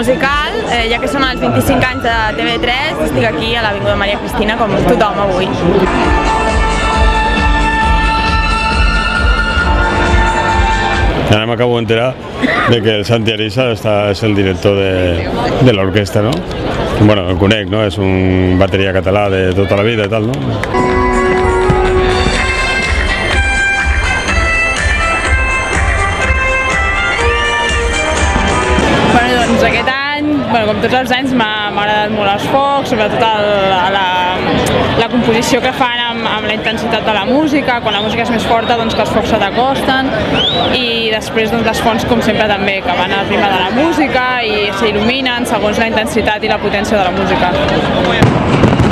musical, ja que són els 25 anys de TV3, estic aquí a l'Avinguda Maria Cristina com tothom avui. Ara m'acabo d'enterar que el Santi Arisa és el director de l'orquestra, no? Bueno, el conec, no? És un bateria català de tota la vida i tal, no? Doncs aquest any, com tots els anys, m'ha agradat molt els focs, sobretot la composició que fan amb la intensitat de la música, quan la música és més forta doncs que els focs se t'acosten, i després les fonts com sempre també, que van al ritme de la música i s'il·luminen segons la intensitat i la potència de la música.